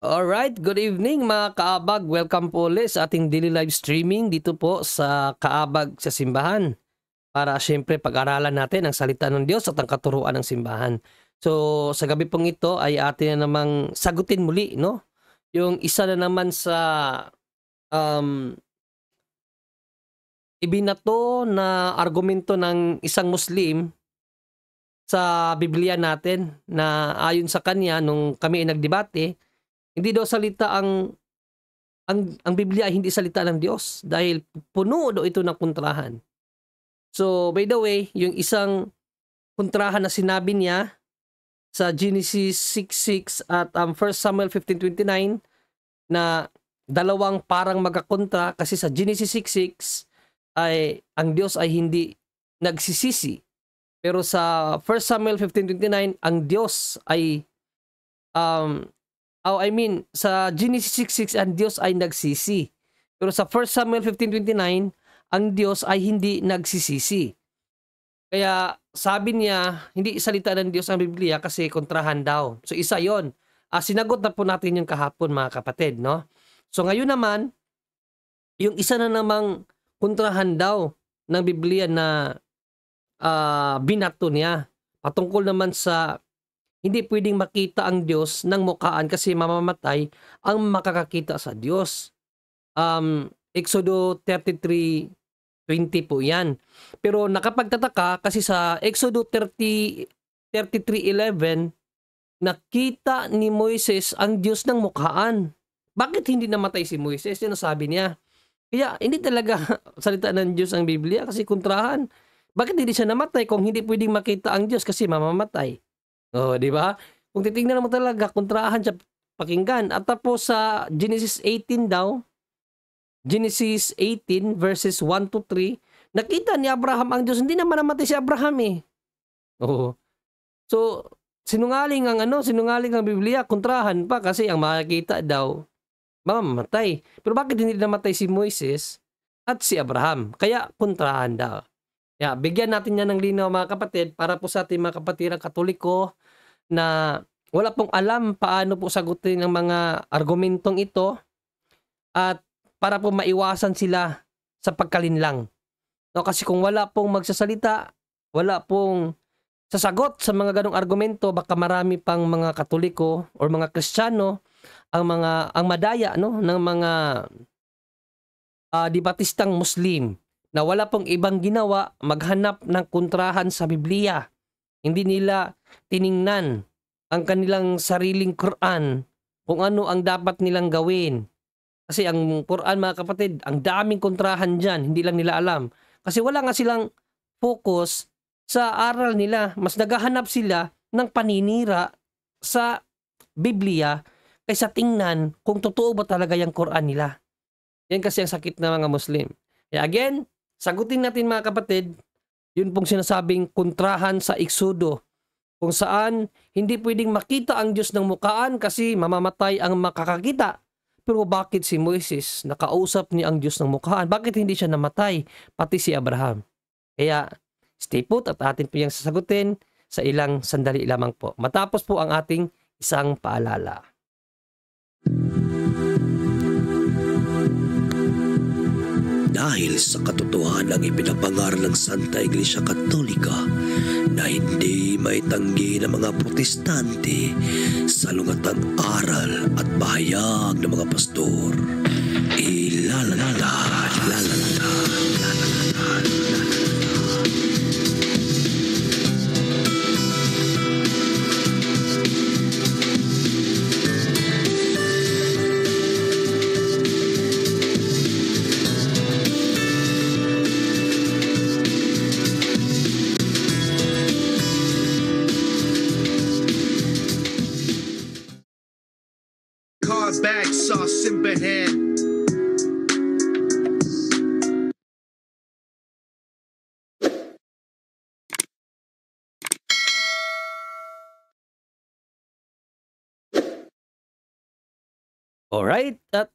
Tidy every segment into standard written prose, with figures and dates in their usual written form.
Alright, good evening mga kaabag. Welcome po ulit sa ating daily live streaming dito po sa Kaabag sa Simbahan. Para siyempre pag-aralan natin ang salita ng Diyos at ang katuruan ng simbahan. So sa gabi pong ito ay atin na namang sagutin muli, no? Yung isa na naman sa um, ibinato na argumento ng isang Muslim sa Biblia natin na ayon sa kanya nung kami ay nagdebate, hindi daw salita ang Biblia ay hindi salita ng Diyos dahil puno daw ito ng kontrahan. So, by the way, yung isang kontrahan na sinabi niya sa Genesis 6:6 at 1 Samuel 15:29 na dalawang parang magkakontra kasi sa Genesis 6:6 ay ang Diyos ay hindi nagsisisi. Pero sa 1 Samuel 15:29 ang Diyos ay sa Genesis 6:6 ang Diyos ay nagsisi. Pero sa 1 Samuel 15:29 ang Diyos ay hindi nagsisisi. Kaya sabi niya, hindi salita ng Diyos ang Biblia kasi kontrahan daw. So isa yon. Sinagot na po natin yung kahapon mga kapatid, no? So ngayon naman, yung isa na namang kontrahan daw ng Biblia na binato niya. Patungkol naman sa hindi pwedeng makita ang Diyos ng mukhaan kasi mamamatay ang makakakita sa Diyos. Exodo 33:20 po yan. Pero nakapagtataka kasi sa Exodo 33:11 nakita ni Moises ang Diyos ng mukhaan. Bakit hindi namatay si Moises? Yan ang sabi niya. Kaya hindi talaga salita ng Diyos ang Biblia kasi kontrahan. Bakit hindi siya namatay kung hindi pwedeng makita ang Diyos kasi mamamatay? Oh, di ba? Kung titingnan mo talaga, kontrahan siya pakinggan. At tapos sa Genesis 18 daw, Genesis 18 verses 1 to 3, nakita ni Abraham ang Diyos. Hindi naman namatay si Abraham eh. Oh. So, sinungaling ang Biblia, kontrahan pa kasi ang makikita daw, mamamatay. Pero bakit hindi namatay si Moises at si Abraham? Kaya kontrahan daw. Bigyan natin yan ng linaw mga kapatid para po sa ating mga kapatid Katoliko na wala pong alam paano po sagutin ang mga argumentong ito at para po maiwasan sila sa pagkalinlang. No, kasi kung wala pong magsasalita, wala pong sasagot sa mga ganong argumento, baka marami pang mga Katoliko or mga Kristiyano ang madaya no ng mga debatistang Muslim na wala pong ibang ginawa maghanap ng kontrahan sa Biblia. Hindi nila tiningnan ang kanilang sariling Quran kung ano ang dapat nilang gawin. Kasi ang Quran mga kapatid, ang daming kontrahan dyan, hindi lang nila alam. Kasi wala nga silang focus sa aral nila. Mas naghahanap sila ng paninira sa Biblia kaysa tingnan kung totoo ba talaga yung Quran nila. Yan kasi ang sakit ng mga Muslim. Again, sagutin natin mga kapatid, yun pong sinasabing kontrahan sa Exodo, kung saan hindi pwedeng makita ang Diyos ng mukhaan kasi mamamatay ang makakakita. Pero bakit si Moises, nakausap niya ang Diyos ng mukhaan? Bakit hindi siya namatay? Pati si Abraham. Kaya stay put at atin po yung sasagutin sa ilang sandali lamang po. Matapos po ang ating isang paalala. Dahil sa katotohanan ng ipinapangaral ng Santa Iglesia Katolika na hindi maitanggi ng mga protestante sa lungatang aral at bahayag ng mga pastor, Bag sauce simbahan. Alright, at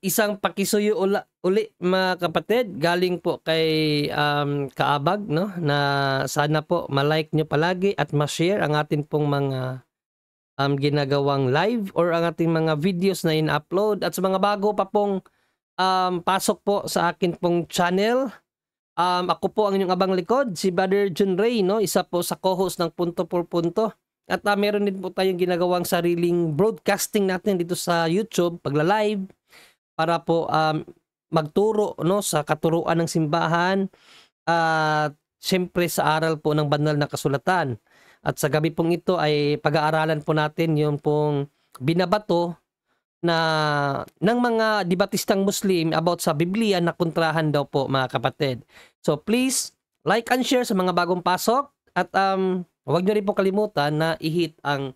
isang pakisuyo uli mga kapatid, galing po kay Kaabag, no? Na sana po malike nyo palagi at ma-share ang atin pong mga ginagawang live or ang ating mga videos na in-upload. At sa mga bago pa pong pasok po sa akin pong channel, ako po ang inyong abang likod, si Brother John Ray, no? Isa po sa co-host ng Punto por Punto. At meron din po tayong ginagawang sariling broadcasting natin dito sa YouTube, pagla-live, para po magturo, no, sa katuruan ng simbahan at siyempre sa aral po ng banal na kasulatan. At sa gabi pong ito ay pag-aaralan po natin yung pong binabato na ng mga debatistang Muslim about sa Biblia na kontrahan daw po, mga kapatid. So please like and share sa mga bagong pasok at huwag nyo rin po kalimutan na i-hit ang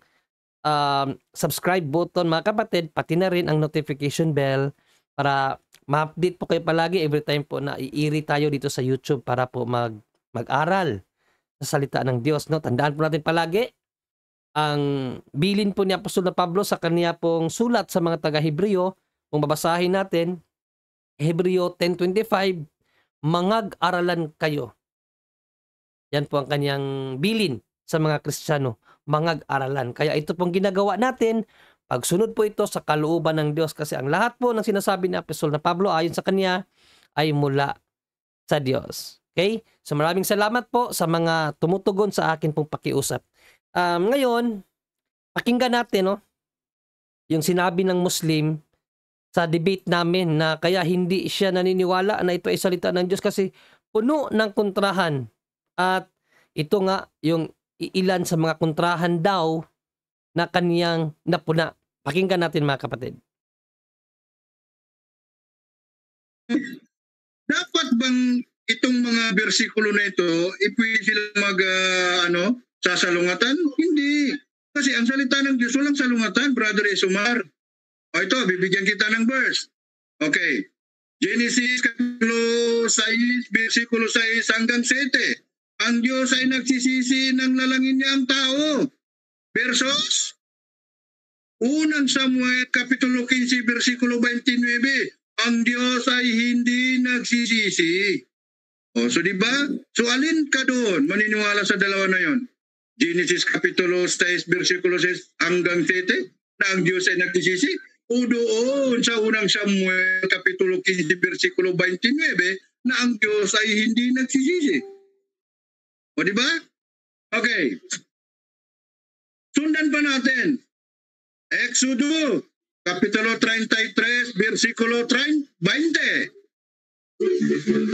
subscribe button, mga kapatid, pati na rin ang notification bell para ma-update po kayo palagi every time po na iiri tayo dito sa YouTube para po mag-aral sa salita ng Diyos, no? Tandaan po natin palagi ang bilin po ni Apostol na Pablo sa kanya pong sulat sa mga taga-Hebreo. Kung babasahin natin, Hebreo 10:25, mangag-aralan kayo. Yan po ang kanyang bilin sa mga Kristiyano, mangag-aralan. Kaya ito pong ginagawa natin, pagsunod po ito sa kalooban ng Diyos kasi ang lahat po ng sinasabi ni Apostol na Pablo ayon sa kanya ay mula sa Diyos. Okay? So maraming salamat po sa mga tumutugon sa akin pong pakiusap. Ngayon, pakinggan natin, no, yung sinabi ng Muslim sa debate namin na kaya hindi siya naniniwala na ito ay salita ng Diyos kasi puno ng kontrahan. At ito nga yung ilan sa mga kontrahan daw na kaniyang napuna. Pakinggan natin, mga kapatid. Dapat bang itong mga bersikulo na ito, pwede silang sasalungatan? Hindi. Kasi ang salita ng Diyos, walang salungatan, Brother Esumar. O ito, bibigyan kita ng verse. Okay. Genesis kapitulo 6, versikulo 6 hanggang 7. Ang Diyos ay nagsisisi ng lalangin niya ang tao. Versos, unang Samuel kapitulo 15, versikulo 29. Ang Diyos ay hindi nagsisisi. O, so diba? So alin ka doon maniniwala sa dalawa na yon? Genesis kapitulo 6, versikulo 6 hanggang 7 na ang Diyos ay nagsisisi? O doon sa unang Samuel kapitulo 15, versikulo 29 na ang Diyos ay hindi nagsisisi? O diba? Okay. Sundan pa natin. Exodo kapitulo 33, versikulo 20.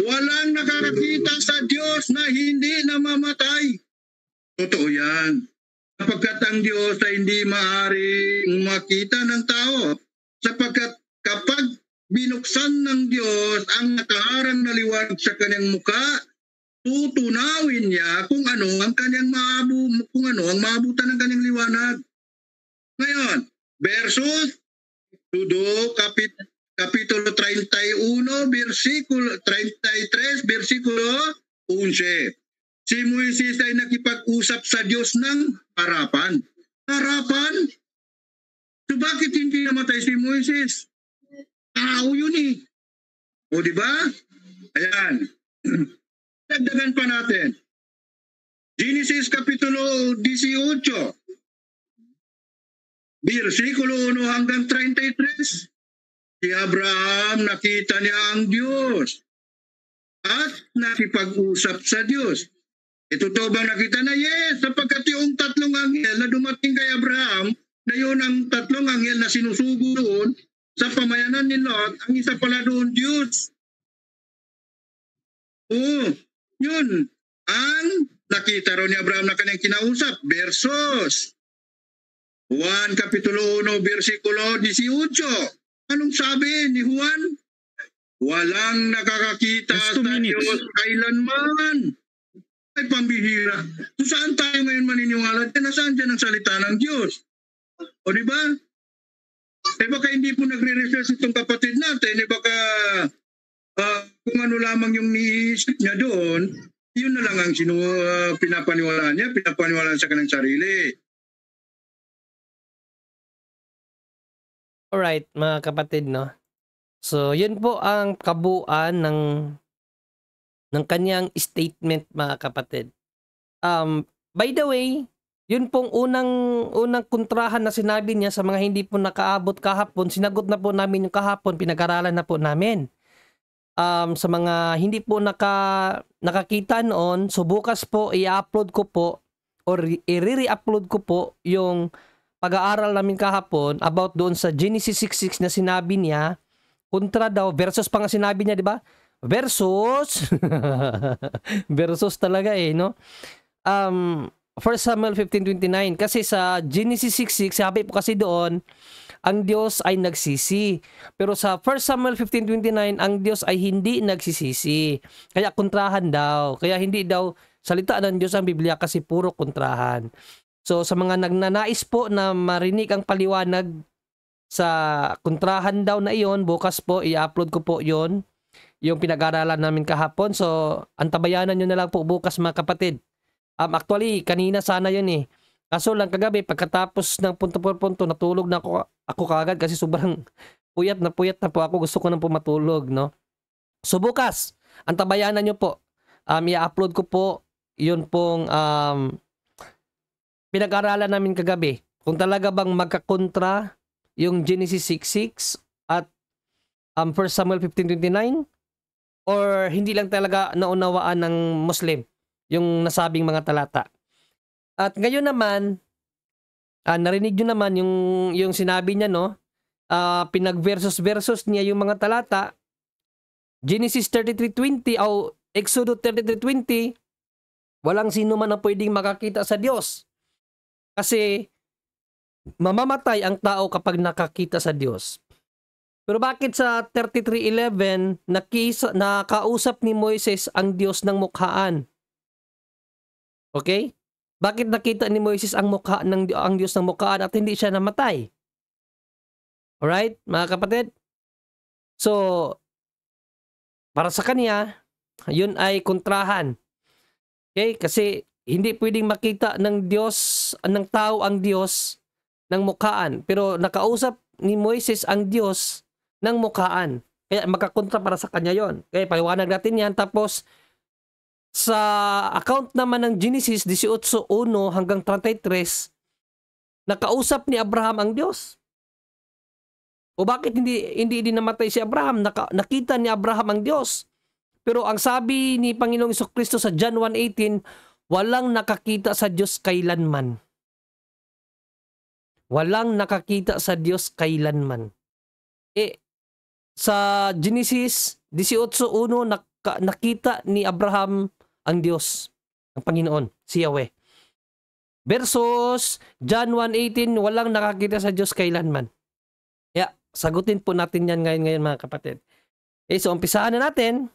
Walang nakakakita sa Diyos na hindi namamatay. Totoo yan. Sapagkat ang Diyos ay hindi maaaring makita ng tao. Sapagkat kapag binuksan ng Diyos ang nakaharang na liwanag sa kanyang muka, tutunawin niya kung ano ang kanyang maabutan ng kanyang liwanag. Ngayon, versus Tudo kapitulo 31, versikulo 33, versikulo 11. Si Moises ay nakipag-usap sa Diyos ng harapan. Harapan? So bakit hindi namatay si Moises? Tao yun eh. O diba? Ayan. Dagdagan pa natin. Genesis kapitulo 18. Versikulo 1 hanggang 33. Si Abraham nakita niya ang Diyos at nakipag-usap sa Diyos. Ito to bang nakita na? Yes, sapagkat yung tatlong anghel na dumating kay Abraham, na yun ang tatlong anghel na sinusugo doon sa pamayanan ni Lot, ang isa pala doon Diyos. Yun ang nakita raw ni Abraham na kanyang kinausap. Versos 1 kapitulo 1 versikulo 18. Anong sabi ni Juan? Walang nakakakita sa Diyos kailanman. Ay pambihira. So saan tayo ngayon maniniwala? Nasaan dyan ang salita ng Diyos? O diba? Eh baka hindi po nagre-research itong kapatid natin. Eh baka kung ano lamang yung niisip niya doon, yun na lang ang pinapaniwalaan niya, pinapaniwalaan sa kanyang sarili. Alright, mga kapatid, no? So, yun po ang kabuuan ng kanyang statement, mga kapatid. By the way, Yun pong unang kontrahan na sinabi niya sa mga hindi po nakaabot kahapon, sinagot na po namin yung kahapon, pinag-aralan na po namin. Sa mga hindi po nakakita noon, so bukas po i-upload ko po or i-re-upload ko po yung pag-aaral namin kahapon about doon sa Genesis 6:6 na sinabi niya, kontra daw, versus pa nga sinabi niya, di ba? Versus, versus talaga no? 1 Samuel 15:29, kasi sa Genesis 6:6, sabi po kasi doon, ang Diyos ay nagsisi. Pero sa 1 Samuel 15:29, ang Diyos ay hindi nagsisisi. Kaya kontrahan daw. Kaya hindi daw salita ng Diyos ang Biblia kasi puro kontrahan. So sa mga nagnanais po na marinig ang paliwanag sa kontrahan daw na iyon, bukas po i-upload ko po yon, yung pinag-aralan namin kahapon. So antabayanan nyo na lang po bukas mga kapatid. Actually, kanina sana yun eh. Kaso lang kagabi, pagkatapos ng punto por punto, natulog na ako kagad kasi sobrang puyat na po ako. Gusto ko nang pumatulog, no? So bukas, antabayanan nyo po. I-upload ko po yun pong pinag-aralan namin kagabi. Kung talaga bang magkakontra yung Genesis 6:6 at 1 Samuel 15:29 or hindi lang talaga naunawaan ng Muslim yung nasabing mga talata. At ngayon naman, narinig nyo naman yung sinabi niya, no? Pinag-versus niya yung mga talata. Genesis 33:20 o Exodus 33:20, walang sino man ang pwedeng makakita sa Diyos. Kasi mamamatay ang tao kapag nakakita sa Diyos. Pero bakit sa 33:11 nakausap ni Moises ang Diyos ng mukhaan? Okay? Bakit nakita ni Moises ang Diyos ng mukhaan at hindi siya namatay? Alright, mga kapatid? So, para sa kanya, yun ay kontrahan. Okay? Kasi hindi pwedeng makita ng tao ang Diyos ng mukhaan. Pero nakausap ni Moises ang Diyos ng mukhaan. Kaya makakontra para sa kanya yon. Okay, paliwanag natin yan. Tapos, sa account naman ng Genesis 18:1 hanggang 33, nakausap ni Abraham ang Diyos. O bakit hindi din namatay si Abraham? Nakita ni Abraham ang Diyos. Pero ang sabi ni Panginoong Jesucristo sa John 1:18, walang nakakita sa Diyos kailanman. Walang nakakita sa Diyos kailanman. Sa Genesis 18:1, nakita ni Abraham ang Diyos, ang Panginoon, si Yahweh. Versus John 1:18, walang nakakita sa Diyos kailanman. Kaya, sagutin po natin yan ngayon mga kapatid. So umpisahan na natin.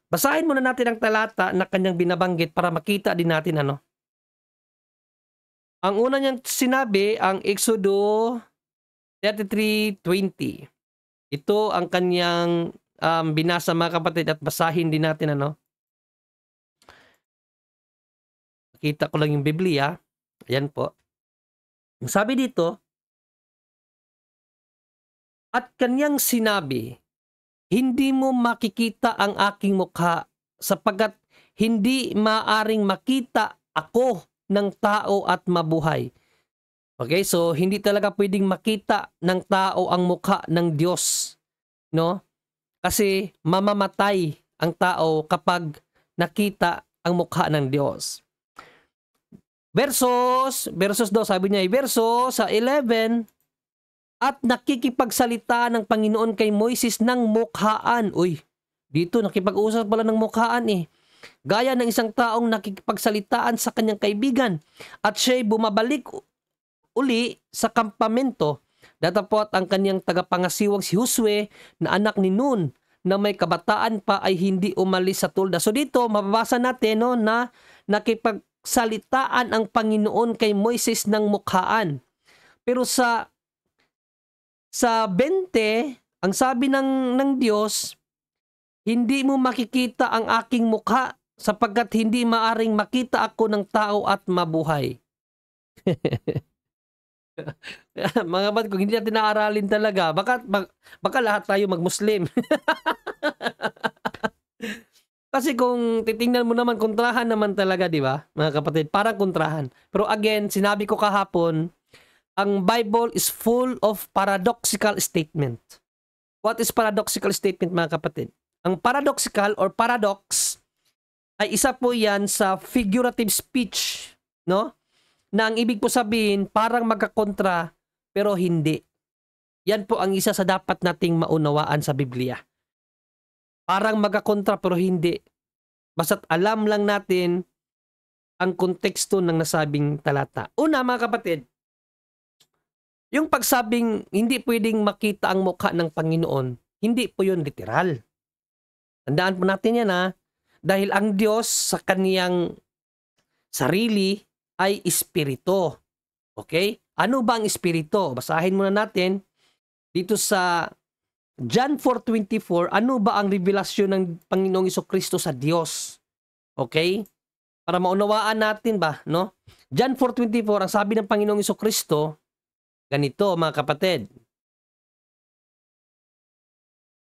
Basahin muna natin ang talata na kanyang binabanggit para makita din natin ano. Ang una niyang sinabi, ang Exodus 33:20. Ito ang kanyang binasa mga kapatid at basahin din natin ano. Nakita ko lang yung Biblia. Ayan po. Sabi dito, at kanyang sinabi, hindi mo makikita ang aking mukha sapagkat hindi maaring makita ako ng tao at mabuhay. Okay, so hindi talaga pwedeng makita ng tao ang mukha ng Diyos, no? Kasi mamamatay ang tao kapag nakita ang mukha ng Diyos. Versus daw, sabi niya, versus sa 11, at nakikipagsalita ng Panginoon kay Moises ng mukhaan. Uy, dito nakipag-usap pala ng mukhaan eh. Gaya ng isang taong nakikipagsalitaan sa kanyang kaibigan. At siya'y bumabalik uli sa kampamento. Datapot ang kanyang tagapangasiwang si Josue na anak ni Nun na may kabataan pa ay hindi umalis sa tulda. So dito, mababasa natin no, na nakipagsalitaan ang Panginoon kay Moises ng mukhaan. Pero sa 20, ang sabi ng Diyos, hindi mo makikita ang aking mukha sapagkat hindi maaring makita ako ng tao at mabuhay. Mga kapatid, kung hindi natin naaralin talaga, baka lahat tayo mag-Muslim. Kasi kung titingnan mo naman, kontrahan naman talaga, di ba, mga kapatid? Parang kontrahan. Pero again, sinabi ko kahapon, ang Bible is full of paradoxical statement. What is paradoxical statement, mga kapatid? Ang paradoxical or paradox ay isa po yan sa figurative speech, no? Na ang ibig po sabihin, parang magkakontra, pero hindi. Yan po ang isa sa dapat nating maunawaan sa Biblia. Parang magkakontra, pero hindi. Basta't alam lang natin ang konteksto ng nasabing talata. Una, mga kapatid, yung pagsabing hindi pwedeng makita ang mukha ng Panginoon, hindi po yun literal. Tandaan po natin yan, ha? Dahil ang Diyos sa kaniyang sarili ay espiritu. Okay? Ano ba ang espiritu? Basahin muna natin dito sa John 4:24, ano ba ang revelasyon ng Panginoong Jesucristo sa Diyos? Okay? Para maunawaan natin ba, no? John 4:24, ang sabi ng Panginoong Jesucristo, ganito, mga kapatid.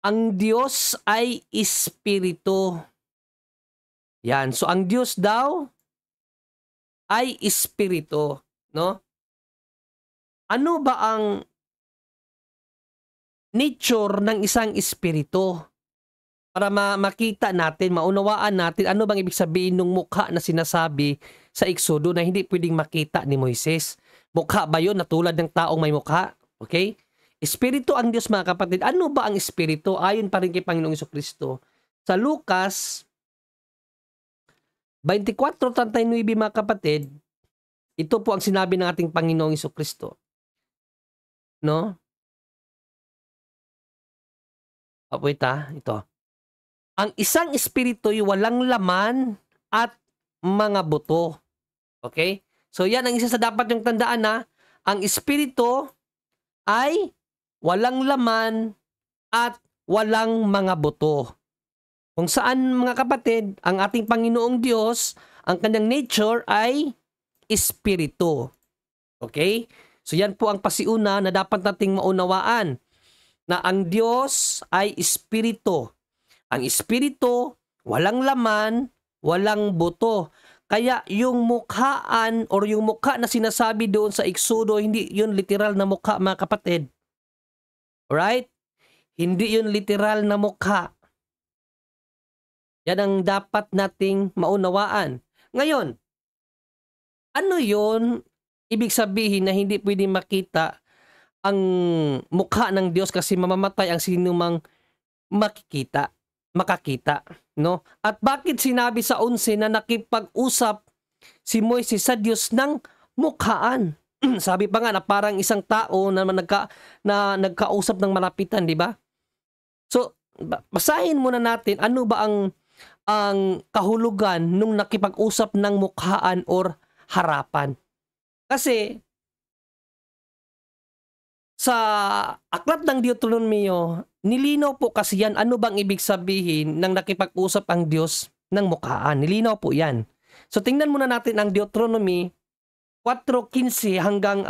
Ang Diyos ay espiritu. Yan. So, ang Diyos daw ay espiritu, no? Ano ba ang nature ng isang espiritu? Para makita natin, maunawaan natin, ano bang ibig sabihin ng mukha na sinasabi sa Exodo na hindi pwedeng makita ni Moises? Mukha ba yun na tulad ng taong may mukha? Okay? Espiritu ang Diyos, mga kapatid. Ano ba ang espiritu? Ayon pa rin kay Panginoong Jesucristo. Sa Lucas 24:39, mga kapatid, ito po ang sinabi ng ating Panginoong Jesucristo. No? Wait, ito. Ang isang espiritu ay walang laman at mga buto. Okay? So yan ang isa sa dapat yung tandaan, na ang espiritu ay walang laman at walang mga buto. Kung saan, mga kapatid, ang ating Panginoong Diyos, ang kanyang nature ay espiritu. Okay? So yan po ang pasiuna na dapat nating maunawaan, na ang Diyos ay espiritu. Ang espiritu, walang laman, walang buto. Kaya yung mukhaan or yung mukha na sinasabi doon sa Exodo, hindi yun literal na mukha, mga kapatid. Alright? Hindi yun literal na mukha. Yan ang dapat nating maunawaan. Ngayon, ano yun ibig sabihin na hindi pwedeng makita ang mukha ng Diyos kasi mamamatay ang sinumang makakita, no? At bakit sinabi sa 11 na nakipag-usap si Moises sa Diyos ng mukhaan? Sabi pa nga na parang isang tao na nagkausap ng malapitan, di ba? So, basahin muna natin ano ba ang kahulugan nung nakipag-usap ng mukhaan or harapan. Kasi sa aklat ng Deuteronomio, nilinaw po kasi yan ano bang ibig sabihin ng nakipag-usap ang Diyos ng mukhaan. Nilinaw po yan. So tingnan muna natin ang Deuteronomy 4:15 hanggang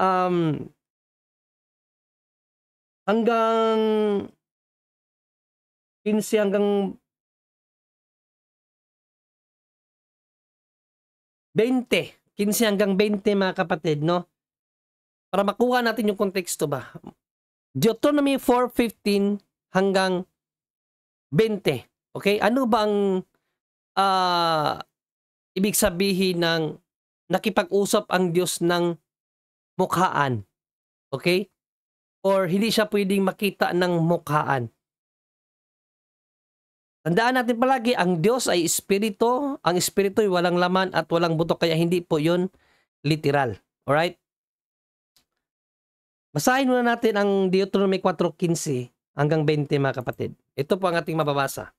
15 hanggang 20. 15 hanggang 20, mga kapatid, no? Para makuha natin yung konteksto ba. Deuteronomy 4:15 hanggang 20. Okay? Ano ba ang ibig sabihin ng nakipag-usap ang Diyos ng mukhaan? Okay? Or hindi siya pwedeng makita ng mukhaan. Tandaan natin palagi, ang Diyos ay espiritu. Ang espiritu ay walang laman at walang buto, kaya hindi po yun literal. Alright? Basahin muna natin ang Deuteronomy 4:15 hanggang 20, mga kapatid. Ito po ang ating mababasa.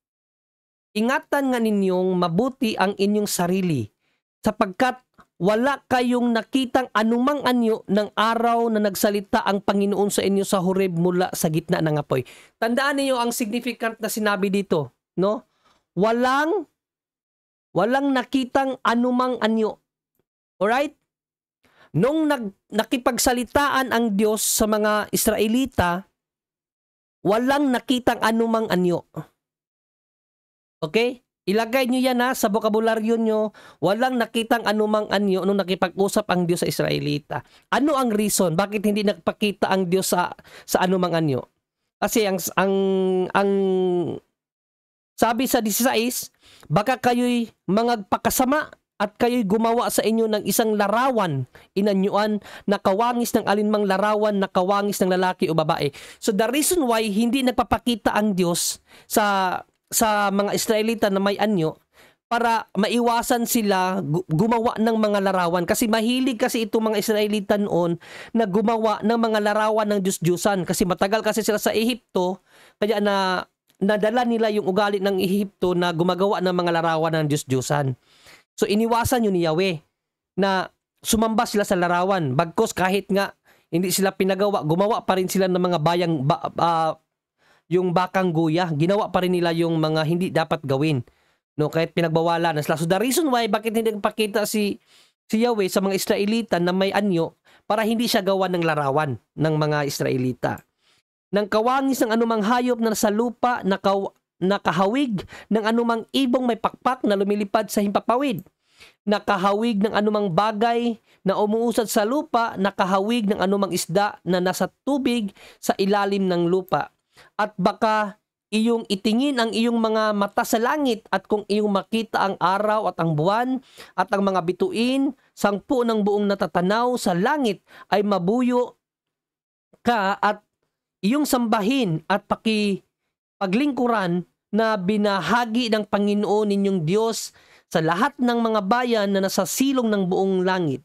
Ingatan nga ninyong mabuti ang inyong sarili, sapagkat wala kayong nakitang anumang anyo ng araw na nagsalita ang Panginoon sa inyo sa Horeb mula sa gitna ng apoy. Tandaan niyo ang significant na sinabi dito, no? Walang nakitang anumang anyo. Alright? Nung nakipagsalitaan ang Diyos sa mga Israelita, walang nakitang anumang anyo. Okay? Ilagay nyo yan sa bokabularyo nyo, walang nakitang anumang anyo nung nakipag-usap ang Diyos sa Israelita. Ano ang reason? Bakit hindi nagpakita ang Diyos sa anumang anyo? Kasi ang sabi sa 16, baka kayo'y mangagpakasama at kayo'y gumawa sa inyo ng isang larawan, inanyuan, na kawangis ng alinmang larawan, na kawangis ng lalaki o babae. So the reason why hindi nagpapakita ang Diyos sa mga Israelita na may anyo, para maiwasan sila gumawa ng mga larawan. Kasi mahilig kasi itong mga Israelita noon na gumawa ng mga larawan ng Diyos-Diyusan. Kasi matagal kasi sila sa Ehipto, kaya nadala nila yung ugali ng Ehipto na gumagawa ng mga larawan ng Diyos-Diyusan. So iniwasan yun ni Yahweh na sumamba sila sa larawan. Bagkos kahit nga hindi sila pinagawa, gumawa pa rin sila ng mga yung bakang guya. Ginawa pa rin nila yung mga hindi dapat gawin. No, kahit pinagbawalan na sila. So the reason why bakit hindi nagpakita si Yahweh sa mga Israelita na may anyo, para hindi siya gawa ng larawan ng mga Israelita. Nang kawangis ng anumang hayop na sa lupa, nakahawig ng anumang ibong may pakpak na lumilipad sa himpapawid. Nakahawig ng anumang bagay na umuusad sa lupa, nakahawig ng anumang isda na nasa tubig sa ilalim ng lupa. At baka iyong itingin ang iyong mga mata sa langit, at kung iyong makita ang araw at ang buwan at ang mga bituin, 10 ng buong natatanaw sa langit, ay mabuyo ka at iyong sambahin at paglingkuran na binahagi ng Panginoon ninyong Diyos sa lahat ng mga bayan na nasa silong ng buong langit.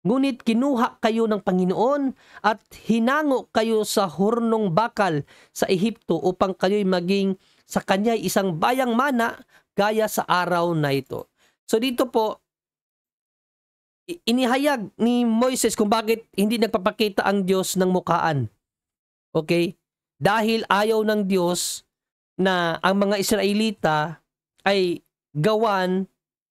Ngunit kinuha kayo ng Panginoon at hinango kayo sa hurnong bakal sa Ehipto upang kayo'y maging sa kanya'y isang bayang mana gaya sa araw na ito. So dito po, inihayag ni Moises kung bakit hindi nagpapakita ang Diyos ng mukhaan. Okay? Dahil ayaw ng Diyos na ang mga Israelita ay gawan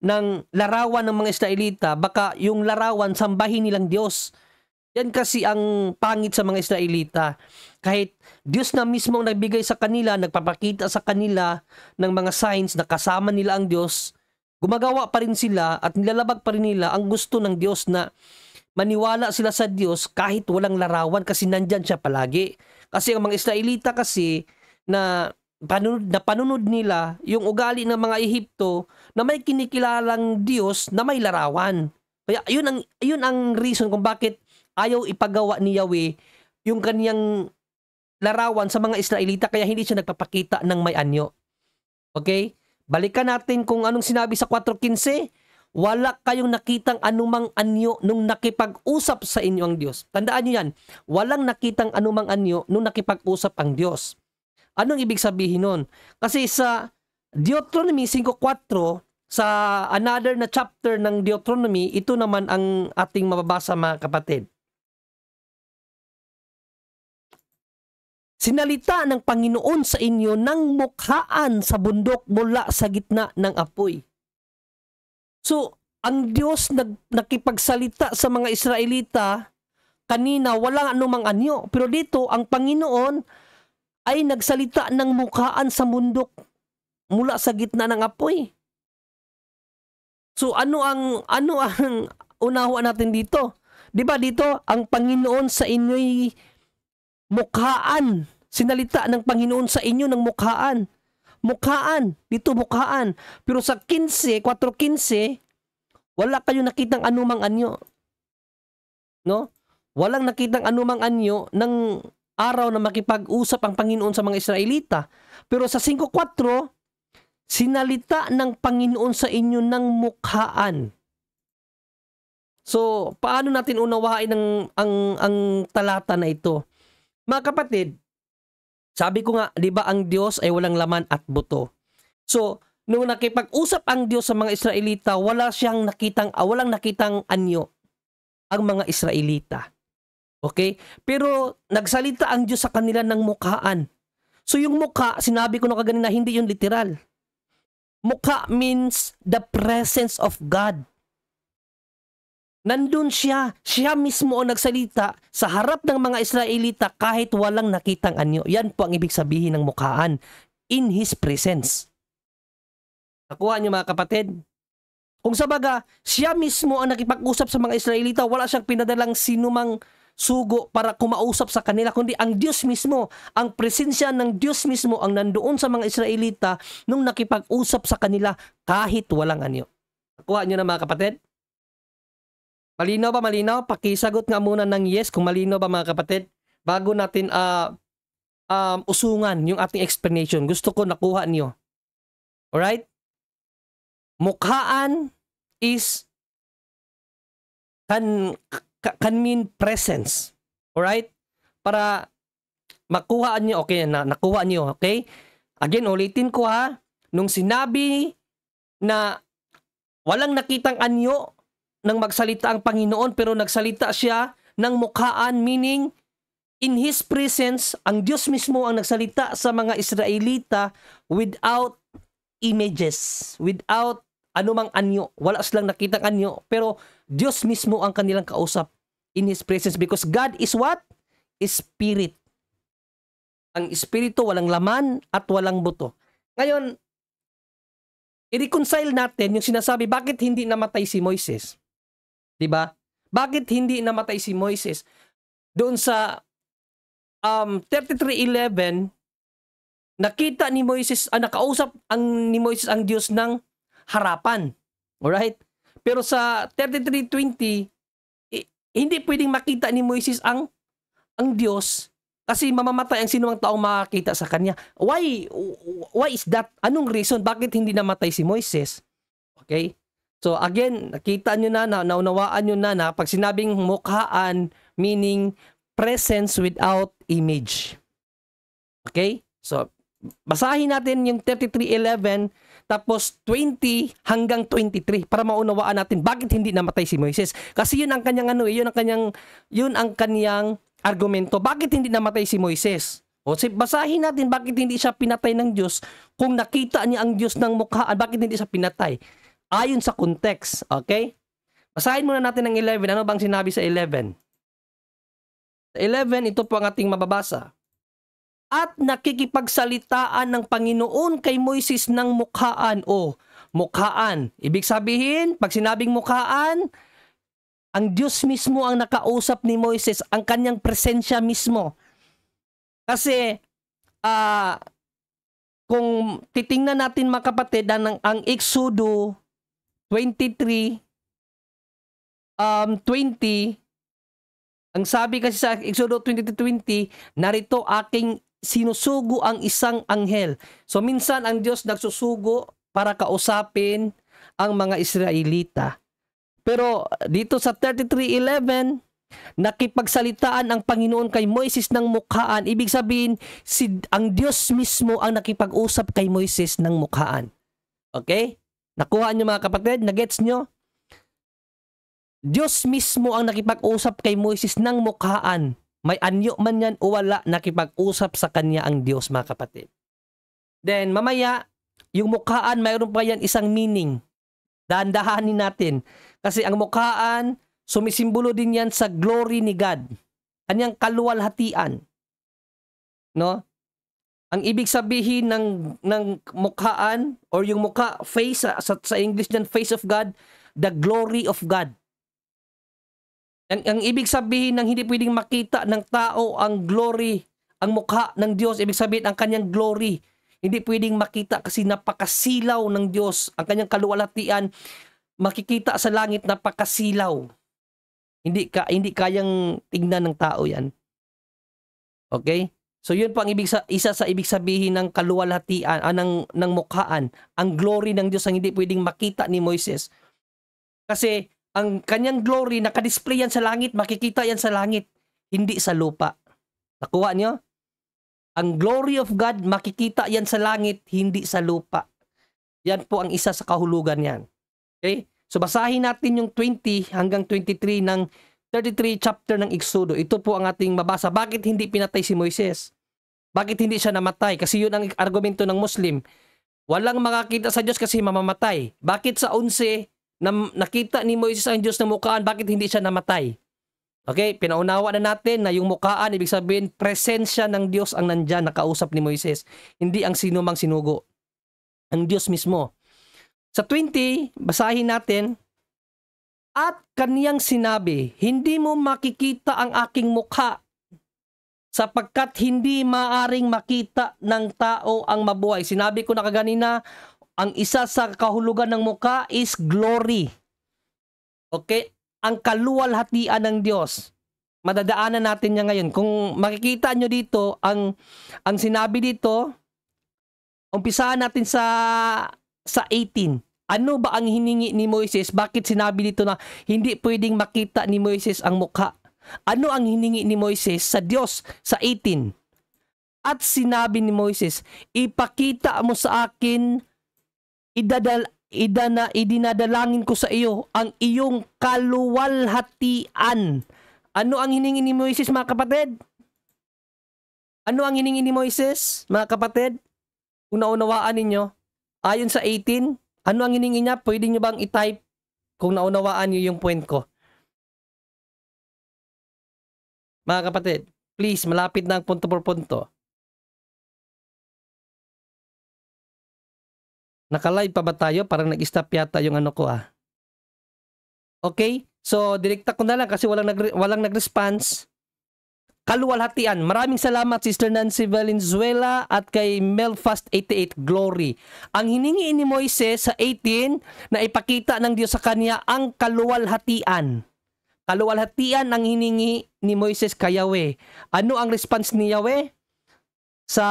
ng larawan ng mga Israelita, baka yung larawan sambahin nilang Diyos. Yan kasi ang pangit sa mga Israelita. Kahit Diyos na mismo ang nagbigay sa kanila, nagpapakita sa kanila ng mga signs na kasama nila ang Diyos, gumagawa pa rin sila at nilalabag pa rin nila ang gusto ng Diyos na maniwala sila sa Diyos kahit walang larawan, kasi nandyan siya palagi. Kasi ang mga Israelita kasi na panunod nila yung ugali ng mga Ehipto na may kinikilalang Diyos na may larawan. Kaya yun ang reason kung bakit ayaw ipagawa ni Yahweh yung kaniyang larawan sa mga Israelita, kaya hindi siya nagpapakita ng may anyo. Okay? Balikan natin kung anong sinabi sa 4:15. Wala kayong nakitang anumang anyo nung nakipag-usap sa inyo ang Diyos. Tandaan nyo yan. Walang nakitang anumang anyo nung nakipag-usap ang Diyos. Anong ibig sabihin nun? Kasi sa Deuteronomy 5:4, sa another na chapter ng Deuteronomy, ito naman ang ating mababasa, mga kapatid. Sinalita ng Panginoon sa inyo ng mukhaan sa bundok mula sa gitna ng apoy. So, ang Diyos nakipagsalita sa mga Israelita kanina, walang anumang anyo. Pero dito, ang Panginoon ay nagsalita ng mukhaan sa bundok mula sa gitna ng apoy. So ano ang unawa natin dito? 'Di ba dito ang Panginoon sa inyo'y mukhaan. Sinalita ng Panginoon sa inyo ng mukhaan. Mukhaan, dito mukhaan. Pero sa 4:15, wala kayong nakitang anumang anyo. No? Walang nakitang anumang anyo ng araw na makipag-usap ang Panginoon sa mga Israelita. Pero sa 5:4, sinalita ng Panginoon sa inyo ng mukhaan. So, paano natin unawain ang talata na ito? Mga kapatid, sabi ko nga, di ba ang Diyos ay walang laman at buto. So, nung nakipag-usap ang Diyos sa mga Israelita, walang nakitang anyo ang mga Israelita. Okay? Pero nagsalita ang Diyos sa kanila ng mukhaan. So yung mukha, sinabi ko na kaganina, hindi yun literal. Mukha means the presence of God. Nandun siya mismo ang nagsalita sa harap ng mga Israelita kahit walang nakitang anyo. Yan po ang ibig sabihin ng mukhaan. In His presence. Nakuha niyo mga kapatid? Kung sa baga, siya mismo ang nakipag-usap sa mga Israelita, wala siyang pinadalang sinumang sugo para kumausap sa kanila, kundi ang Diyos mismo, ang presensya ng Diyos mismo ang nandoon sa mga Israelita nung nakipag-usap sa kanila kahit walang anyo. Nakuha niyo na mga kapatid? Malinaw ba? Malinaw? Pakisagot nga muna ng yes kung malinaw ba mga kapatid, bago natin usungan yung ating explanation. Gusto ko nakuha niyo. Alright? Mukhaan is can mean presence. Alright? Para makuha niyo. Okay, nakuha niyo. Okay? Again, ulitin ko ha. Nung sinabi na walang nakitang anyo nang magsalita ang Panginoon, pero nagsalita siya ng mukhaan, meaning in His presence, ang Diyos mismo ang nagsalita sa mga Israelita without images, without anumang anyo. Wala silang nakitang anyo, pero Diyos mismo ang kanilang kausap in His presence, because God is what? Spirit. Ang Espiritu walang laman at walang buto. Ngayon, i-reconcile natin yung sinasabi, bakit hindi namatay si Moises? Diba? Bakit hindi namatay si Moises? Doon sa 33:11, nakita ni Moises, nakausap ni Moises ang Diyos ng harapan. Alright? Pero sa 33:20, hindi pwedeng makita ni Moises ang Diyos kasi mamamatay ang sinumang taong makakita sa kanya. Why is that? Anong reason? Bakit hindi namatay si Moises? Okay? So again, nakita nyo na, naunawaan nyo na pag sinabing mukhaan, meaning presence without image. Okay? So, basahin natin yung 33:11 tapos 20 hanggang 23 para maunawaan natin bakit hindi namatay si Moises. Kasi yun ang kanyang yun ang kanyang argumento. Bakit hindi namatay si Moises? O basahin natin bakit hindi siya pinatay ng Diyos kung nakita niya ang Diyos ng mukhaan, bakit hindi siya pinatay? Ayon sa context, okay? Basahin muna natin ang 11. Ano bang sinabi sa 11? Sa 11, ito po ang ating mababasa. At nakikipagsalitaan ng Panginoon kay Moises ng mukhaan o mukhaan. Ibig sabihin, pag sinabing mukhaan, ang Diyos mismo ang nakausap ni Moises, ang kanyang presensya mismo. Kasi, kung titingnan natin mga kapatid, ang Exodo 23, 20, ang sabi kasi sa Exodo 23:20, narito aking sinusugo ang isang anghel. So minsan ang Diyos nagsusugo para kausapin ang mga Israelita. Pero dito sa 33:11, nakipagsalitaan ang Panginoon kay Moises ng mukhaan. Ibig sabihin, ang Diyos mismo ang nakipag-usap kay Moises ng mukhaan. Okay? Nakuha niyo mga kapatid? Nagets niyo? Diyos mismo ang nakipag-usap kay Moises ng mukhaan. May anyo man yan o wala, nakipag-usap sa kanya ang Diyos mga kapatid. Then mamaya, yung mukhaan, mayroon pa yan isang meaning. Dahan-dahanin natin. Kasi ang mukhaan, sumisimbolo din yan sa glory ni God. Kanyang kaluwalhatian. No? Ang ibig sabihin ng mukhaan or yung mukha, face, sa English niyan, face of God, the glory of God. Ang ibig sabihin ng hindi pwedeng makita ng tao ang glory, ang mukha ng Diyos, ibig sabihin ang kanyang glory. Hindi pwedeng makita kasi napakasilaw ng Diyos. Ang kanyang kaluwalhatian, makikita sa langit, napakasilaw. Hindi kayang tingnan ng tao yan. Okay? So yun po ang isa sa ibig sabihin ng kaluwalhatian, ng mukhaan. Ang glory ng Diyos ang hindi pwedeng makita ni Moises. Kasi ang kanyang glory, nakadisplay yan sa langit, makikita yan sa langit, hindi sa lupa. Nakuha niyo? Ang glory of God, makikita yan sa langit, hindi sa lupa. Yan po ang isa sa kahulugan yan. Okay? So basahin natin yung 20 hanggang 23 ng 33 chapter ng Exodo. Ito po ang ating mabasa. Bakit hindi pinatay si Moises? Bakit hindi siya namatay? Kasi yun ang argumento ng Muslim. Walang makakita sa Diyos kasi mamamatay. Bakit sa 11 na nakita ni Moises ang Diyos ng mukhaan, bakit hindi siya namatay? Okay, pinaunawa na natin na yung mukhaan, ibig sabihin, presensya ng Diyos ang nandyan, nakausap ni Moises. Hindi ang sino mang sinugo. Ang Diyos mismo. Sa 20, basahin natin. At kaniyang sinabi, hindi mo makikita ang aking mukha sapagkat hindi maaring makita ng tao ang mabuhay. Sinabi ko na kaganina, ang isa sa kahulugan ng mukha is glory. Okay? Ang kaluwalhatian ng Diyos. Madadaanan natin niya ngayon. Kung makikita nyo dito, ang sinabi dito, umpisahan natin sa 18. Ano ba ang hiningi ni Moises? Bakit sinabi dito na hindi pwedeng makita ni Moises ang mukha? Ano ang hiningi ni Moises sa Diyos sa 18? At sinabi ni Moises, ipakita mo sa akin, idinadalangin ko sa iyo ang iyong kaluwalhatian. Ano ang hiningi ni Moises, mga kapatid? Ano ang hiningi ni Moises, mga kapatid? Kung naunawaan ninyo, ayon sa 18, ano ang hiningi niya? Pwede nyo bang i-type kung naunawaan nyo yung point ko? Mga kapatid, please, malapit na ang punto por punto. Naka-live pa ba tayo? Parang nag-stop yata yung ano ko ah. Okay? So, direkta ko na lang kasi walang nag-response. Kaluwalhatian. Maraming salamat Sister Nancy Valenzuela at kay Melfast88 Glory. Ang hiningi ni Moises sa 18 na ipakita ng Diyos sa kanya ang kaluwalhatian. Kaluwalhatian ang hiningi ni Moises kay Yahweh. Ano ang response ni Yahweh? Sa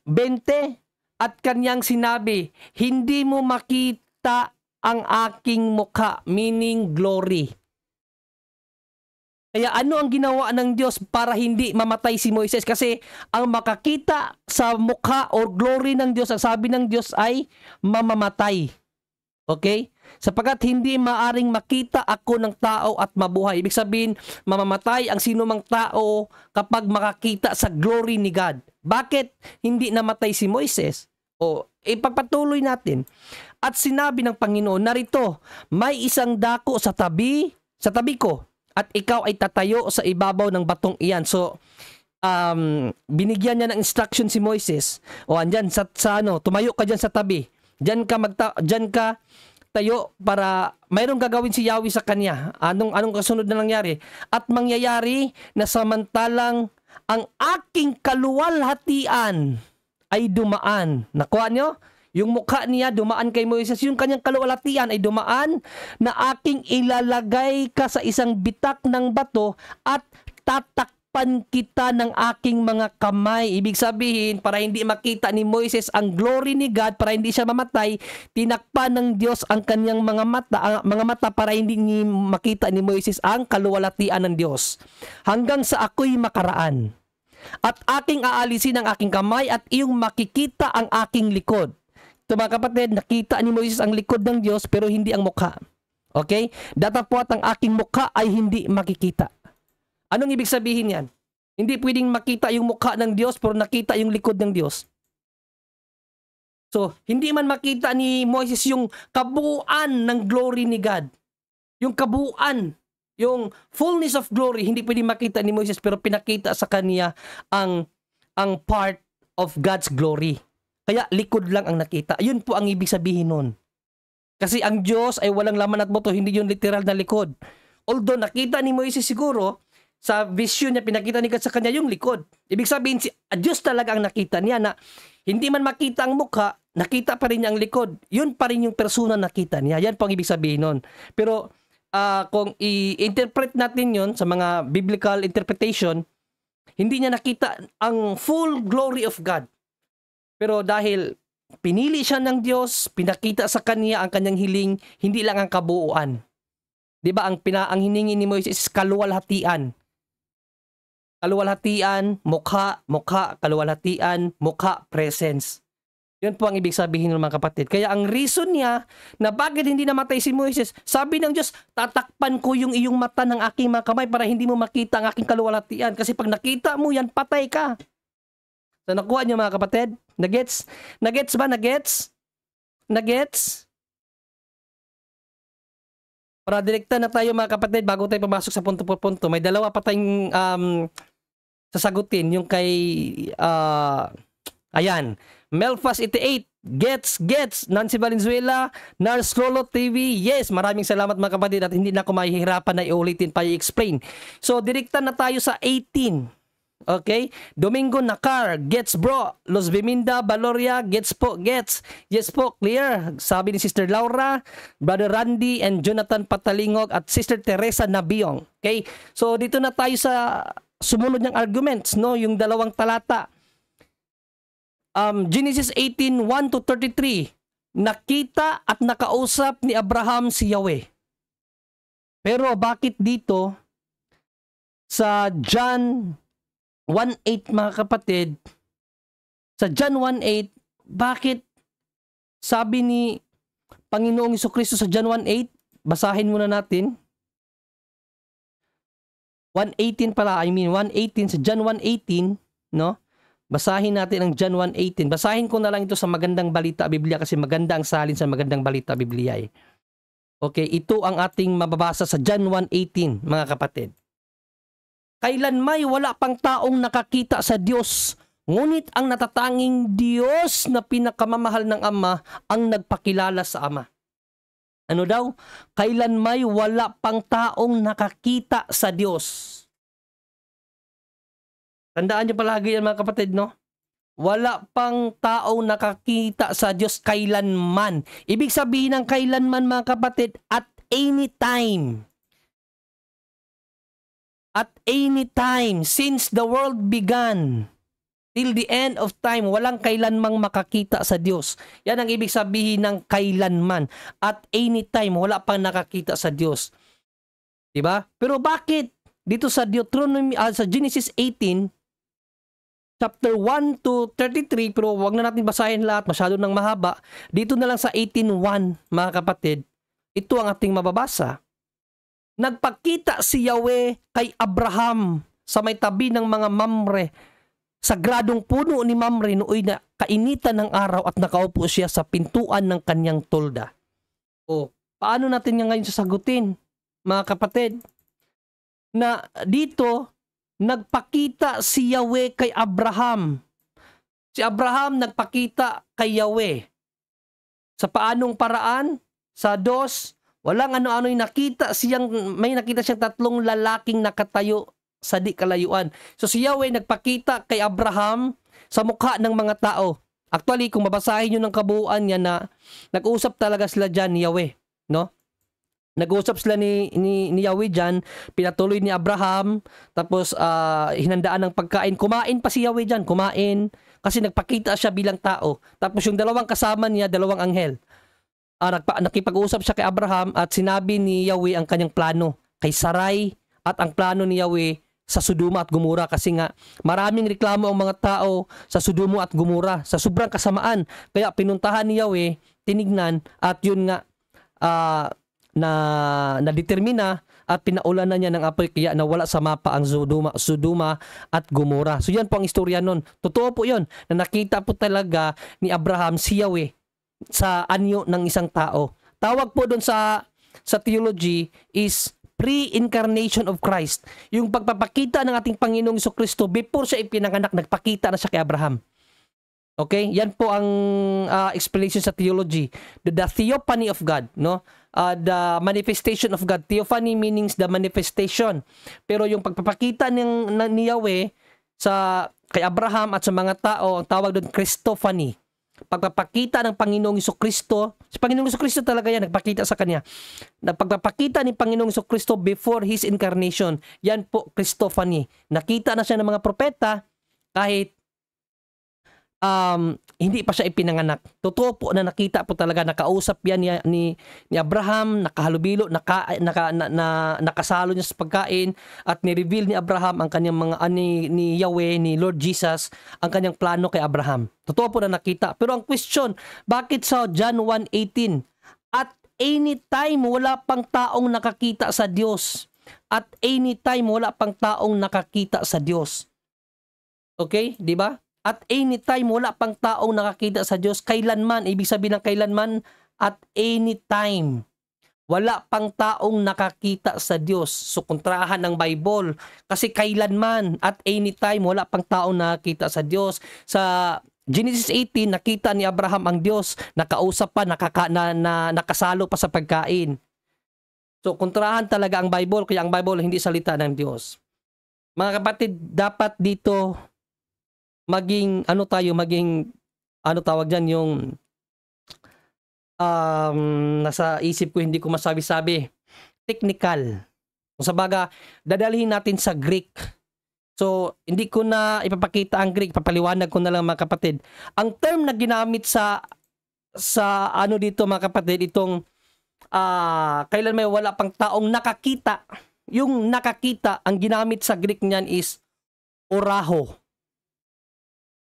20 at kanyang sinabi, hindi mo makita ang aking mukha, meaning glory. Kaya ano ang ginawa ng Diyos para hindi mamatay si Moises? Kasi ang makakita sa mukha or glory ng Diyos, ang sabi ng Diyos ay mamamatay. Okay? Sapagkat hindi maaring makita ako ng tao at mabuhay. Ibig sabihin, mamamatay ang sinumang tao kapag makakita sa glory ni God. Bakit hindi namatay si Moises? O ipagpatuloy natin. At sinabi ng Panginoon, narito, may isang dako sa tabi ko. At ikaw ay tatayo sa ibabaw ng batong iyan. So, binigyan niya ng instruction si Moises. O andyan, tumayo ka dyan sa tabi. Dyan ka tayo para mayroong gagawin si Yahweh sa kanya. Anong kasunod na nangyari? At mangyayari na samantalang ang aking kaluwalhatian ay dumaan. Nakuha nyo? Yung mukha niya dumaan kay Moises, yung kanyang kaluwalhatian ay dumaan na aking ilalagay ka sa isang bitak ng bato at tatakpan kita ng aking mga kamay. Ibig sabihin, para hindi makita ni Moises ang glory ni God, para hindi siya mamatay, tinakpan ng Diyos ang kanyang mga mata para hindi makita ni Moises ang kaluwalhatian ng Diyos. Hanggang sa ako'y makaraan. At aking aalisin ang aking kamay at iyong makikita ang aking likod. So mga kapatid, nakita ni Moises ang likod ng Diyos pero hindi ang mukha. Okay? Datapwat ang aking mukha ay hindi makikita. Anong ibig sabihin yan? Hindi pwedeng makita yung mukha ng Diyos pero nakita yung likod ng Diyos. So, hindi man makita ni Moises yung kabuuan ng glory ni God. Yung kabuuan, yung fullness of glory, hindi pwedeng makita ni Moises pero pinakita sa kanya ang part of God's glory. Kaya likod lang ang nakita. Ayun po ang ibig sabihin nun. Kasi ang Diyos ay walang laman at buto, hindi yung literal na likod. Although nakita ni Moises siguro, sa vision niya, pinakita ni God sa kanya yung likod. Ibig sabihin, Diyos talaga ang nakita niya na hindi man makita ang mukha, nakita pa rin niya ang likod. Yun pa rin yung persona nakita niya. Yan po ang ibig sabihin nun. Pero kung i-interpret natin yun sa mga biblical interpretation, hindi niya nakita ang full glory of God. Pero dahil pinili siya ng Diyos, pinakita sa kanya ang kanyang hiling, hindi lang ang kabuuan. 'Di ba ang hiningi ni Moises is kaluwalhatian. Kaluwalhatian, mukha, kaluwalhatian, mukha, presence. 'Yun po ang ibig sabihin ng mga kapatid. Kaya ang reason niya na bakit hindi namatay si Moises, sabi ng Diyos, tatakpan ko yung iyong mata ng aking mga kamay para hindi mo makita ang aking kaluwalhatian. Kasi pag nakita mo yan, patay ka. So nakuha niyo mga kapatid? Nagets? Nagets ba? Nagets? Nagets? Para direkta na tayo mga kapatid bago tayo pumasok sa punto por punto. May dalawa pa tayong sasagutin. Yung kay ayan, Melfast88 Gets, Nancy Valenzuela, Nars Lolo TV. Yes, maraming salamat mga kapatid at hindi na ako mahihirapan na iulitin pa i-explain. So, direkta na tayo sa 18. Okay? Domingo Nakar, gets bro. Los Biminda, Valoria, gets po, gets. Yes po, clear. Sabi ni Sister Laura, Brother Randy, and Jonathan Patalingog at Sister Teresa Nabiong. Okay? So, dito na tayo sa sumunod niyang arguments, no? Yung dalawang talata. Genesis 18, 1 to 33. Nakita at nakausap ni Abraham si Yahweh. Pero bakit dito sa John 1:8 mga kapatid, sa John 1:8, bakit sabi ni Panginoong Jesucristo sa John 1:8, basahin muna natin. 1:18 pala, 1:18 sa John 1:18, no? Basahin natin ang John 1:18. Basahin ko na lang ito sa Magandang Balita Biblia kasi maganda ang salin sa Magandang Balita Biblia eh. Okay, ito ang ating mababasa sa John 1:18 mga kapatid. Kailan may wala pang taong nakakita sa Diyos, ngunit ang natatanging Diyos na pinakamamahal ng Ama ang nagpakilala sa Ama. Ano daw? Kailan may wala pang taong nakakita sa Diyos. Tandaan nyo palagi yan mga kapatid, no? Wala pang taong nakakita sa Diyos kailanman. Ibig sabihin ng kailanman mga kapatid, at any time. At any time, since the world began, till the end of time, walang kailanmang makakita sa Diyos. Yan ang ibig sabihin ng kailanman. At any time, wala pang nakakita sa Diyos. Diba? Pero bakit? Dito sa Deuteronomy, sa Genesis 18, chapter 1 to 33, pero wag na natin basahin lahat, masyado nang mahaba. Dito na lang sa 18:1, mga kapatid, ito ang ating mababasa. Nagpakita si Yahweh kay Abraham sa may tabi ng mga Mamre, sagradong puno ni Mamre nooy na kainitan ng araw at nakaupo siya sa pintuan ng kanyang tolda. O, paano natin nga ngayon sasagutin, mga kapatid? Na dito, nagpakita si Yahweh kay Abraham. Si Abraham nagpakita kay Yahweh. Sa paanong paraan? Sa dos, walang ano-ano'y nakita siyang, may nakita siyang tatlong lalaking nakatayo sa di kalayuan. So si Yahweh nagpakita kay Abraham sa mukha ng mga tao. Actually, kung mabasahin nyo ng kabuuan niya na nag-usap talaga sila dyan ni Yahweh, no? Nag-usap sila ni Yahweh dyan, pinatuloy ni Abraham, tapos hinandaan ng pagkain. Kumain pa si Yahweh dyan, kumain, kasi nagpakita siya bilang tao. Tapos yung dalawang kasama niya, dalawang anghel. Nakipag-usap siya kay Abraham at sinabi ni Yahweh ang kanyang plano kay Sarai at ang plano ni Yahweh sa Sodoma at Gomora, kasi nga maraming reklamo ang mga tao sa Sodoma at Gomora sa sobrang kasamaan. Kaya pinuntahan ni Yahweh, tinignan, at yun nga na-determina at pinaulanan niya ng apoy kaya nawala sa mapa ang Sodoma at Gomora. So yan po ang istorya nun. Totoo po yun na nakita po talaga ni Abraham si Yahweh sa anyo ng isang tao. Tawag po doon sa theology is pre-incarnation of Christ. Yung pagpapakita ng ating Panginoong Jesucristo before siya ipinanganak, nagpakita na siya kay Abraham. Okay? Yan po ang explanation sa theology. The theophany of God, no? The manifestation of God. Theophany means the manifestation. Pero yung pagpapakita ni Yahweh kay Abraham at sa mga tao, ang tawag doon Christophany. Pagpapakita ng Panginoong Jesucristo, si Panginoong Jesucristo talaga yan, nagpakita sa kanya. Pagpapakita ni Panginoong Jesucristo before His incarnation, yan po Christophany. Nakita na siya ng mga propeta kahit hindi pa siya ipinanganak. Totoo po na nakita po talaga, nakausap yan ni Abraham, nakahalubilo, nakasalo niya sa pagkain, at ni-reveal ni Abraham ang kanyang mga ni Yahweh, ni Lord Jesus, ang kanyang plano kay Abraham. Totoo po na nakita. Pero ang question, bakit sa John 1:18? At any time wala pang taong nakakita sa Diyos. At any time wala pang taong nakakita sa Diyos. Okay, di ba? At any time, wala pang taong nakakita sa Diyos. Kailanman, ibig sabihin ng kailanman, at any time. Wala pang taong nakakita sa Diyos. So, kontrahan ng Bible. Kasi kailanman, at any time, wala pang taong nakakita sa Diyos. Sa Genesis 18, nakita ni Abraham ang Diyos, nakausap pa, nakasalo pa sa pagkain. So, kontrahan talaga ang Bible, kaya ang Bible hindi salita ng Diyos. Mga kapatid, dapat dito maging, tawag dyan, yung nasa isip ko, hindi ko masabi-sabi. Technical. Kung sabaga, dadalhin natin sa Greek. So, hindi ko na ipapakita ang Greek, papaliwanag ko na lang mga kapatid. Ang term na ginamit sa dito mga kapatid, itong kailan may wala pang taong nakakita. Yung nakakita, ang ginamit sa Greek niyan is oraho.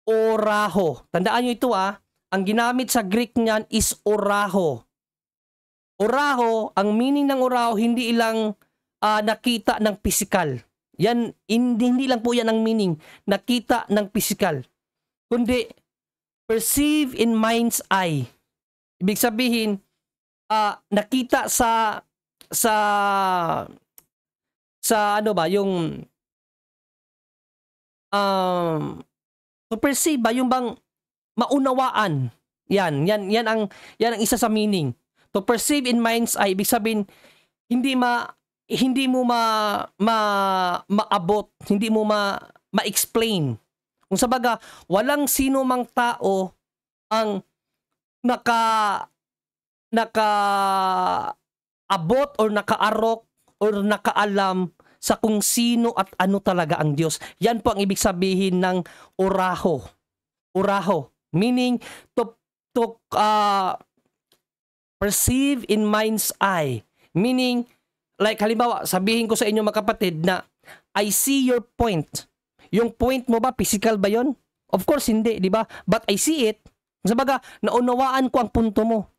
Oraho. Tandaan nyo ito ang ginamit sa Greek niyan is oraho. Oraho, ang meaning ng oraho, hindi ilang nakita ng physical. Yan, hindi lang po yan ang meaning, nakita ng physical. Kundi, perceive in mind's eye. Ibig sabihin, nakita sa yung to perceive ba, yung bang maunawaan. Yan ang isa sa meaning. To perceive in mind's eye, ibig sabihin, hindi mo maabot, hindi mo ma-explain. Kung sabaga, walang sino mang tao ang naka-abot or naka-arok or naka-alam sa kung sino at ano talaga ang Diyos. Yan po ang ibig sabihin ng oraho. Oraho. Meaning, to perceive in mind's eye. Meaning, like halimbawa, sabihin ko sa inyo mga kapatid na I see your point. Yung point mo ba, physical ba yon? Of course, hindi, di ba? But I see it. Sabaga, naunawaan ko ang punto mo.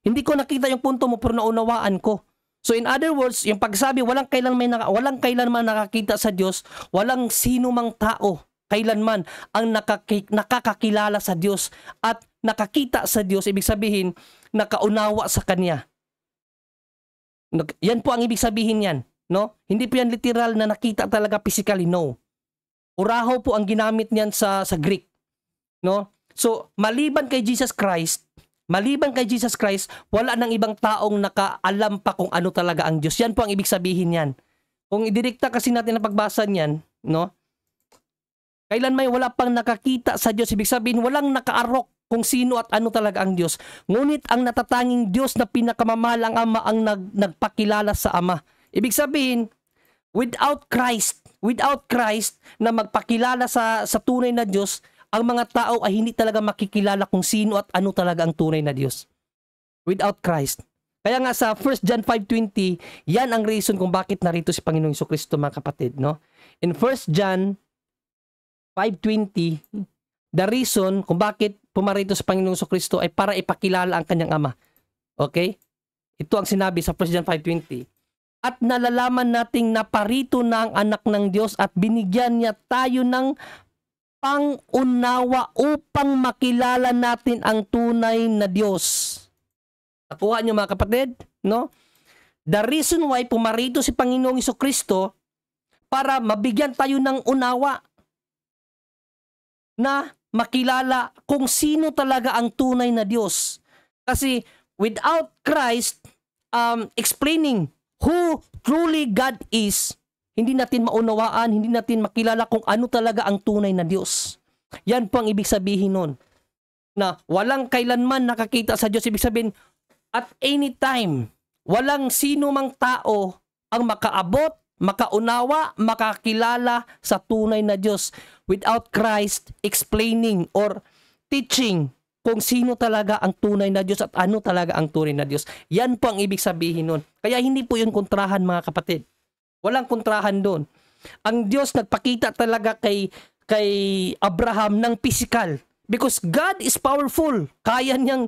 Hindi ko nakita yung punto mo, pero naunawaan ko. So in other words, yung pagsabi, walang kailanman nakakita sa Diyos, walang sino mang tao, kailanman ang nakakakilala sa Diyos at nakakita sa Diyos, ibig sabihin, nakaunawa sa Kanya. Yan po ang ibig sabihin yan, no? Hindi po yan literal na nakita talaga physically, no. Oraho po ang ginamit niyan sa Greek, no? So, maliban kay Jesus Christ, wala nang ibang taong nakaalam pa kung ano talaga ang Diyos. Yan po ang ibig sabihin yan. Kung idirekta kasi natin na pagbasa niyan, no? Kailan may wala pang nakakita sa Diyos, ibig sabihin walang nakaarok kung sino at ano talaga ang Diyos. Ngunit ang natatanging Diyos na pinakamamahal ang Ama ang nagpakilala sa Ama. Ibig sabihin, without Christ na magpakilala sa tunay na Diyos, ang mga tao ay hindi talaga makikilala kung sino at ano talaga ang tunay na Diyos. Without Christ. Kaya nga sa 1 John 5:20, yan ang reason kung bakit narito si Panginoong Jesucristo mga kapatid, no? In 1 John 5:20, the reason kung bakit pumarito sa Panginoong Jesucristo ay para ipakilala ang kanyang Ama. Okay? Ito ang sinabi sa 1 John 5:20. At nalalaman nating naparito na ang anak ng Diyos at binigyan niya tayo ng pang-unawa upang makilala natin ang tunay na Diyos. Nakuha niyo mga kapatid? No? The reason why pumarito si Panginoong Jesucristo para mabigyan tayo ng unawa na makilala kung sino talaga ang tunay na Diyos. Kasi without Christ explaining who truly God is, hindi natin maunawaan, hindi natin makilala kung ano talaga ang tunay na Diyos. Yan po ang ibig sabihin nun. Na walang kailanman nakakita sa Diyos. Ibig sabihin, at any time, walang sino mang tao ang makaabot, makaunawa, makakilala sa tunay na Diyos without Christ explaining or teaching kung sino talaga ang tunay na Diyos at ano talaga ang tunay na Diyos. Yan po ang ibig sabihin nun. Kaya hindi po yun kontrahan mga kapatid. Walang kontrahan doon. Ang Diyos nagpakita talaga kay Abraham ng physical because God is powerful. Kaya niyang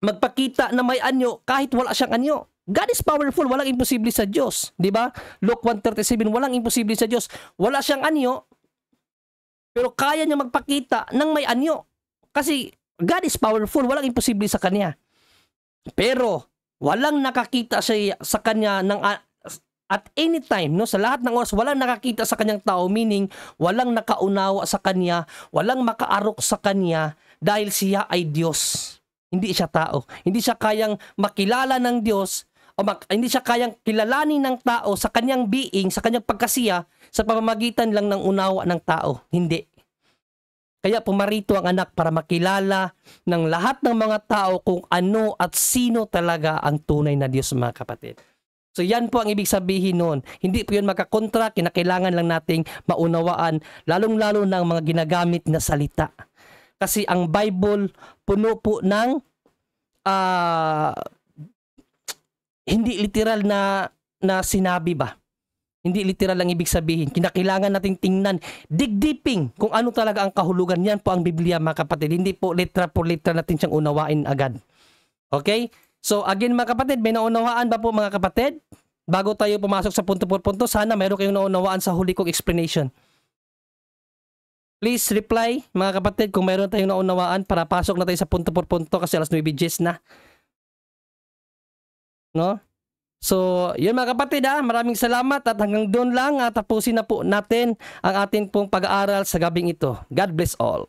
magpakita na may anyo kahit wala siyang anyo. God is powerful, walang imposible sa Diyos, 'di ba? Luke 1:37, walang imposible sa Diyos. Wala siyang anyo pero kaya niya magpakita ng may anyo. Kasi God is powerful, walang imposible sa kanya. Pero walang nakakita sa kanya At anytime, no, sa lahat ng oras, walang nakakita sa kanyang tao, meaning walang nakaunawa sa kanya, walang makaarok sa kanya dahil siya ay Diyos. Hindi siya tao. Hindi siya kayang makilala ng Diyos o hindi siya kayang kilalanin ng tao sa kanyang being, sa kanyang pagkasiya sa pamamagitan lang ng unawa ng tao. Hindi. Kaya pumarito ang anak para makilala ng lahat ng mga tao kung ano at sino talaga ang tunay na Diyos, mga kapatid. So yan po ang ibig sabihin noon. Hindi po yun makakontra, kinakailangan lang nating maunawaan, lalong-lalo ng mga ginagamit na salita. Kasi ang Bible puno po ng hindi literal na sinabi ba? Hindi literal ang ibig sabihin. Kinakailangan nating tingnan, dig-deeping kung ano talaga ang kahulugan. Yan po ang Biblia, mga kapatid. Hindi po letra por letra natin siyang unawain agad. Okay? So again, mga kapatid, may naunawaan ba po, mga kapatid? Bago tayo pumasok sa punto por punto, sana mayroon kayong naunawaan sa huli kong explanation. Please reply, mga kapatid, kung mayroon tayong naunawaan para pasok na tayo sa punto por punto kasi alas 9:10 na. No? So, yun mga kapatid, maraming salamat at hanggang doon lang tapusin na po natin ang ating pong pag-aaral sa gabing ito. God bless all.